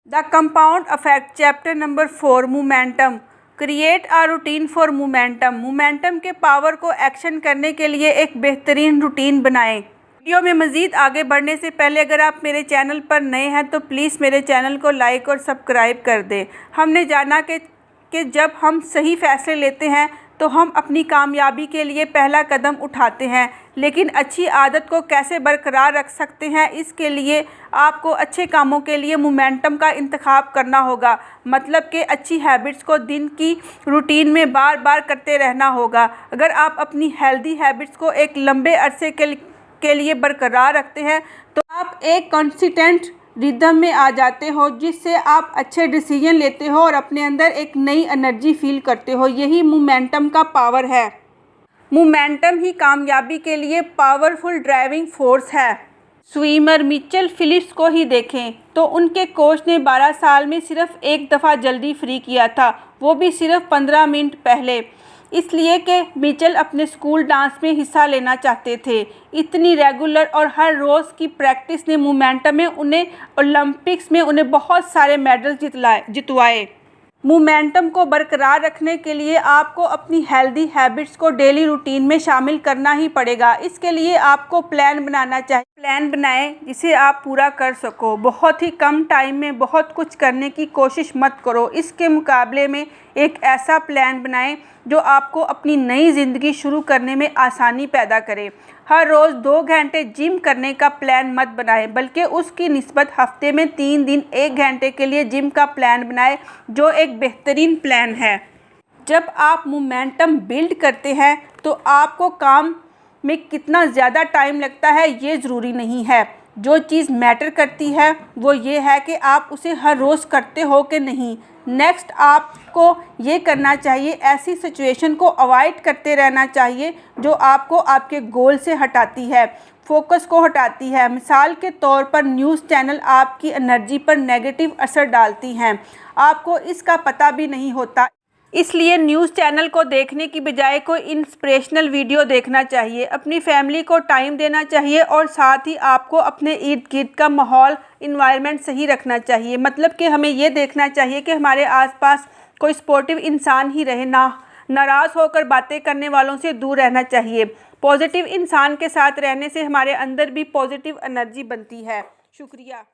The compound affect chapter number 4 momentum. Create a routine for momentum. Momentum के power को action करने के लिए एक बेहतरीन रूटीन बनाएं। वीडियो में मज़ीद आगे बढ़ने से पहले अगर आप मेरे चैनल पर नए हैं तो प्लीज़ मेरे चैनल को लाइक और सब्सक्राइब कर दें। हमने जाना कि जब हम सही फैसले लेते हैं तो हम अपनी कामयाबी के लिए पहला कदम उठाते हैं, लेकिन अच्छी आदत को कैसे बरकरार रख सकते हैं, इसके लिए आपको अच्छे कामों के लिए मोमेंटम का इंतखाब करना होगा। मतलब कि अच्छी हैबिट्स को दिन की रूटीन में बार बार करते रहना होगा। अगर आप अपनी हेल्दी हैबिट्स को एक लंबे अरसे के लिए बरकरार रखते हैं तो आप एक कंसिस्टेंट रिदम में आ जाते हो, जिससे आप अच्छे डिसीजन लेते हो और अपने अंदर एक नई एनर्जी फील करते हो। यही मोमेंटम का पावर है। मोमेंटम ही कामयाबी के लिए पावरफुल ड्राइविंग फोर्स है। स्विमर मिचेल फिलिप्स को ही देखें तो उनके कोच ने 12 साल में सिर्फ एक दफ़ा जल्दी फ्री किया था, वो भी सिर्फ 15 मिनट पहले, इसलिए कि मिचेल अपने स्कूल डांस में हिस्सा लेना चाहते थे। इतनी रेगुलर और हर रोज़ की प्रैक्टिस ने मोमेंटम में उन्हें ओलंपिक्स में उन्हें बहुत सारे मेडल जितवाए। मोमेंटम को बरकरार रखने के लिए आपको अपनी हेल्दी हैबिट्स को डेली रूटीन में शामिल करना ही पड़ेगा। इसके लिए आपको प्लान बनाना चाहिए। प्लान बनाएं जिसे आप पूरा कर सको। बहुत ही कम टाइम में बहुत कुछ करने की कोशिश मत करो। इसके मुकाबले में एक ऐसा प्लान बनाएं जो आपको अपनी नई ज़िंदगी शुरू करने में आसानी पैदा करे। हर रोज़ 2 घंटे जिम करने का प्लान मत बनाएं, बल्कि उसकी निस्बत हफ्ते में 3 दिन 1 घंटे के लिए जिम का प्लान बनाएं, जो एक बेहतरीन प्लान है। जब आप मोमेंटम बिल्ड करते हैं तो आपको काम में कितना ज़्यादा टाइम लगता है ये ज़रूरी नहीं है। जो चीज़ मैटर करती है वो ये है कि आप उसे हर रोज़ करते हो कि नहीं। नेक्स्ट आपको ये करना चाहिए, ऐसी सिचुएशन को अवॉइड करते रहना चाहिए जो आपको आपके गोल से हटाती है, फोकस को हटाती है। मिसाल के तौर पर न्यूज़ चैनल आपकी एनर्जी पर नेगेटिव असर डालती हैं, आपको इसका पता भी नहीं होता। इसलिए न्यूज़ चैनल को देखने की बजाय कोई इंस्पिरेशनल वीडियो देखना चाहिए। अपनी फैमिली को टाइम देना चाहिए और साथ ही आपको अपने इर्द गिर्द का माहौल इन्वायरमेंट सही रखना चाहिए। मतलब कि हमें ये देखना चाहिए कि हमारे आसपास कोई सपोर्टिव इंसान ही रहे, नाराज़ होकर बातें करने वालों से दूर रहना चाहिए। पॉजिटिव इंसान के साथ रहने से हमारे अंदर भी पॉजिटिव एनर्जी बनती है। शुक्रिया।